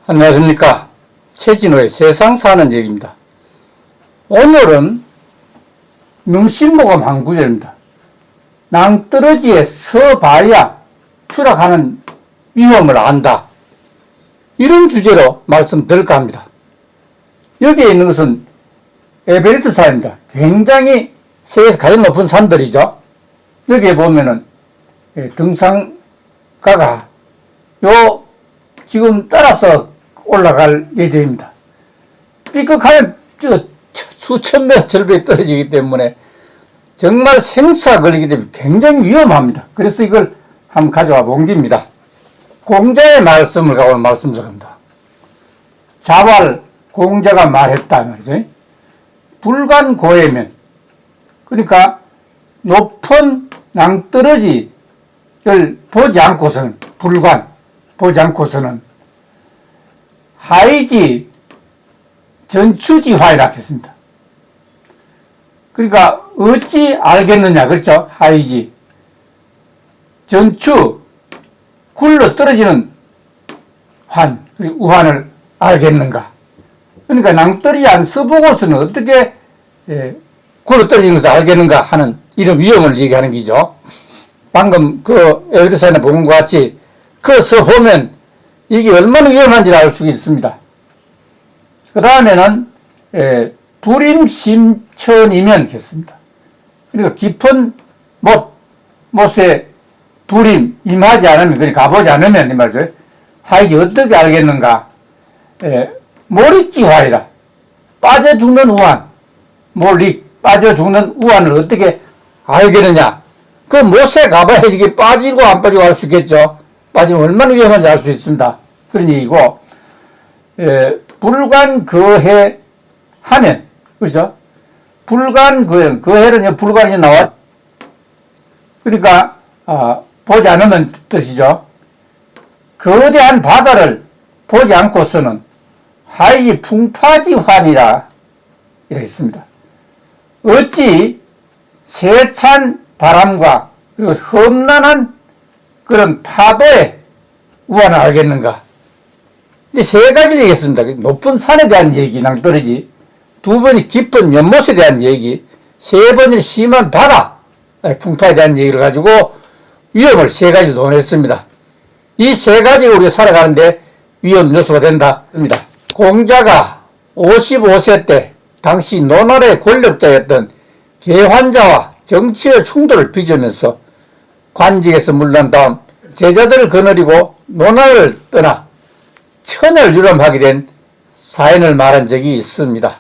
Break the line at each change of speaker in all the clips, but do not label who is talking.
안녕하십니까. 최진호의 세상 사는 얘기입니다. 오늘은 명심보감 한 구절입니다. 낭떠러지에 서봐야 추락하는 위험을 안다. 이런 주제로 말씀드릴까 합니다. 여기에 있는 것은 에베레스트 산입니다. 굉장히 세계에서 가장 높은 산들이죠. 여기에 보면은 등산가가 지금 따라서 올라갈 예정입니다. 삐끗하면 수천 메터 절벽에 떨어지기 때문에 정말 생사 걸리기 때문에 굉장히 위험합니다. 그래서 이걸 한번 가져와 본 겁니다. 공자의 말씀을 오늘 말씀드립니다. 자발 공자가 말했다 말이죠. 불간고해면, 그러니까 높은 낭떠러지를 보지 않고서는, 보지 않고서는 하이지 전추지화이라 했습니다. 그러니까 어찌 알겠느냐, 그렇죠? 하이지 전추, 굴러 떨어지는 환, 우환을 알겠는가? 그러니까 낭떠러지 안 써보고서는 어떻게 굴러 떨어지는 것을 알겠는가 하는 이런 위험을 얘기하는 거죠. 방금 그 에베레스트에 본 것 같이 그 써보면 이게 얼마나 위험한지를 알 수 있습니다. 그 다음에는 불임심천이면 했습니다. 그러니까 깊은 못에 불임 임하지 않으면, 그러니까 가보지 않으면 이 말이죠. 하이지 어떻게 알겠는가? 몰입지화이라, 빠져 죽는 우환, 빠져 죽는 우환을 어떻게 알겠느냐? 그 못에 가봐야지 이게 빠지고 안 빠지고 알 수 있겠죠. 빠지면 얼마나 위험한지 알 수 있습니다. 그런 얘기고, 불간거해 하면, 그렇죠? 거해는 불간이 나와. 그러니까, 보지 않으면 뜻이죠. 거대한 바다를 보지 않고서는 하이지 풍파지환이라 이렇게 있습니다. 어찌 세찬 바람과 그리고 험난한 그런 파도의 우환을 알겠는가? 이제 세 가지를 얘기했습니다. 높은 산에 대한 얘기, 낭떠러지. 두 번이 깊은 연못에 대한 얘기. 세 번이 심한 바다, 풍파에 대한 얘기를 가지고 위험을 세 가지를 논했습니다. 이 세 가지가 우리가 살아가는데 위험 요소가 된다. 공자가 55세 때 당시 노나라의 권력자였던 개환자와 정치의 충돌을 빚으면서 관직에서 물러난 다음 제자들을 거느리고 노나라를 떠나 천을 유람하게 된 사연을 말한 적이 있습니다.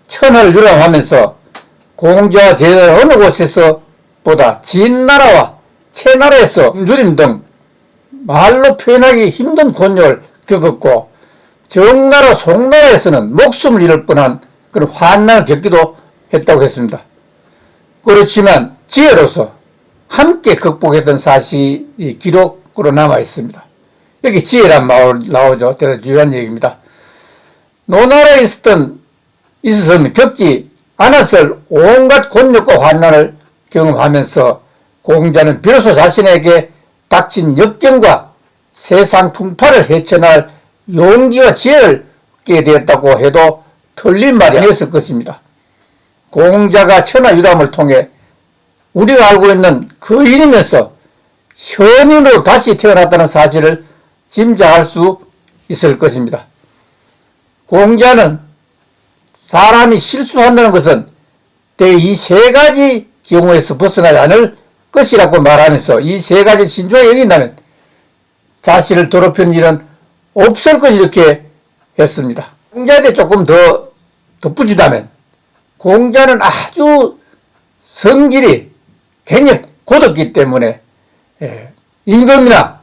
천을 유람하면서 공자와 제자들 어느 곳에서 보다 진나라와 채나라에서 누림 등 말로 표현하기 힘든 곤욕을 겪었고 정나라 송나라에서는 목숨을 잃을 뻔한 그런 환난을 겪기도 했다고 했습니다. 그렇지만 지혜로서 함께 극복했던 사실이 기록으로 남아 있습니다. 여기 지혜란 말 나오죠. 대단히 중요한 얘기입니다. 노나라에 있었으면 겪지 않았을 온갖 곤욕과 환난을 경험하면서 공자는 비로소 자신에게 닥친 역경과 세상 풍파를 헤쳐나갈 용기와 지혜를 얻게 되었다고 해도 틀린 말이 아니었을 것입니다. 공자가 천하유람을 통해 우리가 알고 있는 거인이면서 현인으로 다시 태어났다는 사실을 짐작할 수 있을 것입니다. 공자는 사람이 실수한다는 것은 이 세 가지 경우에서 벗어나지 않을 것이라고 말하면서 이 세 가지 신중하게 여긴다면 자신을 더럽힌 일은 없을 것 이렇게 했습니다. 공자한테 조금 더 덧붙이자면 공자는 아주 성질이 굉장히 곧었기 때문에 임금이나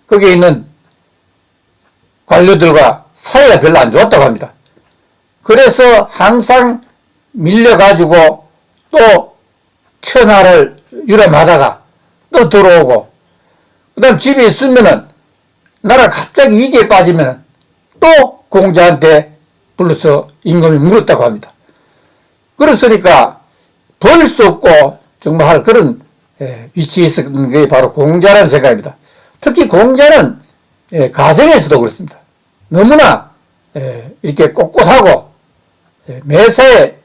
거기에 있는 관료들과 사이가 별로 안 좋았다고 합니다. 그래서 항상 밀려가지고 또 천하를 유람하다가 또 들어오고, 그 다음 집에 있으면은 나라가 갑자기 위기에 빠지면 또 공자한테 불러서 임금이 물었다고 합니다. 그렇으니까 버릴 수 없고 정말 그런 위치에 있었던 게 바로 공자라는 생각입니다. 특히 공자는 가정에서도 그렇습니다. 너무나 이렇게 꼿꼿하고 매사에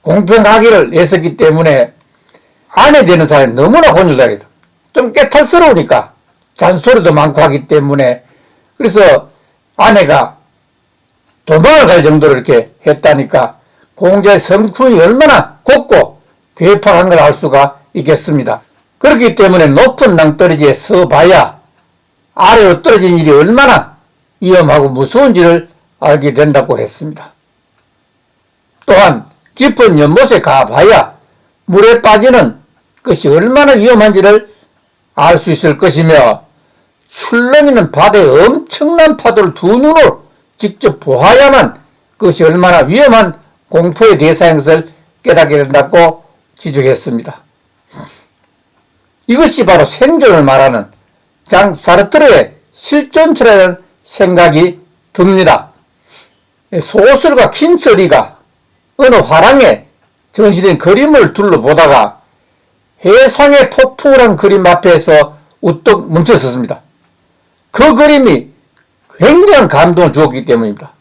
공평하기를 애썼기 때문에 아내 되는 사람이 너무나 곤욕당해서 좀 깨탈스러우니까 잔소리도 많고 하기 때문에 그래서 아내가 도망을 갈 정도로 이렇게 했다니까 공자의 성품이 얼마나 곱고 괴팍한 걸 알 수가 있겠습니다. 그렇기 때문에 높은 낭떠러지에 서봐야 아래로 떨어진 일이 얼마나 위험하고 무서운지를 알게 된다고 했습니다. 또한 깊은 연못에 가봐야 물에 빠지는 것이 얼마나 위험한지를 알 수 있을 것이며 출렁이는 바다의 엄청난 파도를 두 눈으로 직접 보아야만 그것이 얼마나 위험한 공포의 대상인 것을 깨닫게 된다고 지적했습니다. 이것이 바로 생존을 말하는 장 사르트르의 실존처라는 생각이 듭니다. 소설가 킹스리가 어느 화랑에 전시된 그림을 둘러보다가 해상의 폭풍이라는 그림 앞에서 우뚝 멈췄었습니다. 그 그림이 굉장한 감동을 주었기 때문입니다.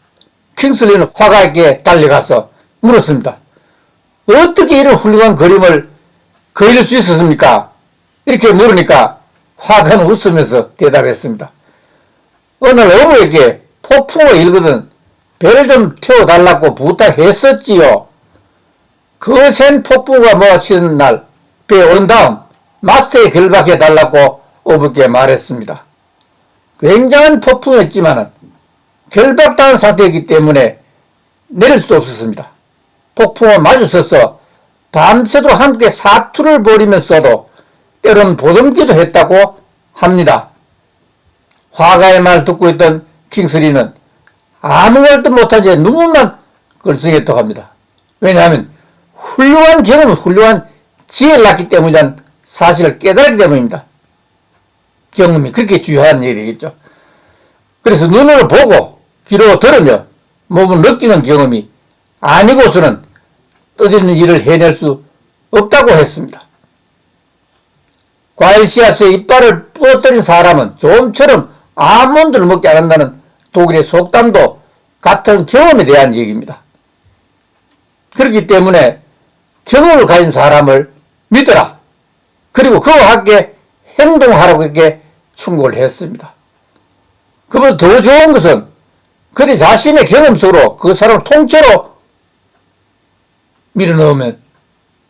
킹슬리는 화가에게 달려가서 물었습니다. 어떻게 이런 훌륭한 그림을 그릴 수 있었습니까? 이렇게 물으니까 화가는 웃으면서 대답했습니다. 오늘 어부에게 폭풍을 일거든 배를 좀 태워달라고 부탁했었지요. 거센 폭풍우가 몰아치는 날 배에 오른 다음 마스터에 결박해달라고 어부께 말했습니다. 굉장한 폭풍이었지만 결박당한 상태이기 때문에 내릴 수도 없었습니다. 폭풍과 마주서서 밤새도록 함께 사투를 벌이면서도 때로는 보듬기도 했다고 합니다. 화가의 말을 듣고 있던 킹스리는 아무 말도 못한 채 눈물만 글썽였다고 합니다. 왜냐하면 훌륭한 경험은 훌륭한 지혜를 낳기 때문이란 사실을 깨달았기 때문입니다. 경험이 그렇게 중요한 일이겠죠. 그래서 눈으로 보고 귀로 들으며 몸으로 느끼는 경험이 아니고서는 뜻있는 일을 해낼 수 없다고 했습니다. 과일 씨앗에 이빨을 부러뜨린 사람은 좀처럼 아몬드를 먹지 않는다는 독일의 속담도 같은 경험에 대한 얘기입니다. 그렇기 때문에 경험을 가진 사람을 믿어라. 그리고 그와 함께 행동하라고 이렇게 충고를 했습니다. 그보다 더 좋은 것은 그들 자신의 경험 속으로 그 사람을 통째로 밀어넣으면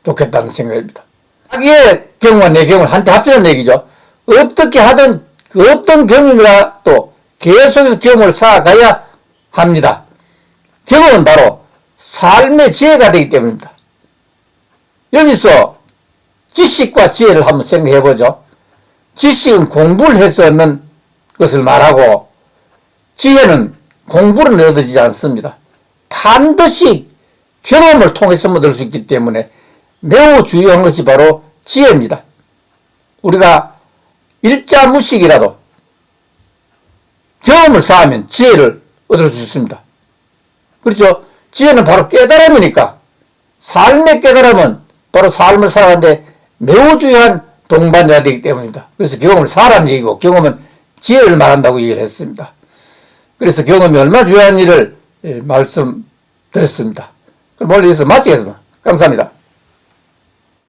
좋겠다는 생각입니다. 자기의 경험과 내 경험을 한테 합치는 얘기죠. 어떻게 하든 그 어떤 경험이라도 계속해서 경험을 쌓아가야 합니다. 경험은 바로 삶의 지혜가 되기 때문입니다. 여기서 지식과 지혜를 한번 생각해보죠. 지식은 공부를 해서 얻는 것을 말하고 지혜는 공부는 얻어지지 않습니다. 반드시 경험을 통해서만 얻을 수 있기 때문에 매우 중요한 것이 바로 지혜입니다. 우리가 일자무식이라도 경험을 쌓으면 지혜를 얻을 수 있습니다. 그렇죠? 지혜는 바로 깨달음이니까 삶의 깨달음은 바로 삶을 살아가는데 매우 중요한 동반자가 되기 때문입니다. 그래서 경험을 쌓으라는 얘기고 경험은 지혜를 말한다고 얘기를 했습니다. 그래서 경험이 얼마나 중요한 일을 말씀드렸습니다. 그럼 오늘 여기서 마치겠습니다. 감사합니다.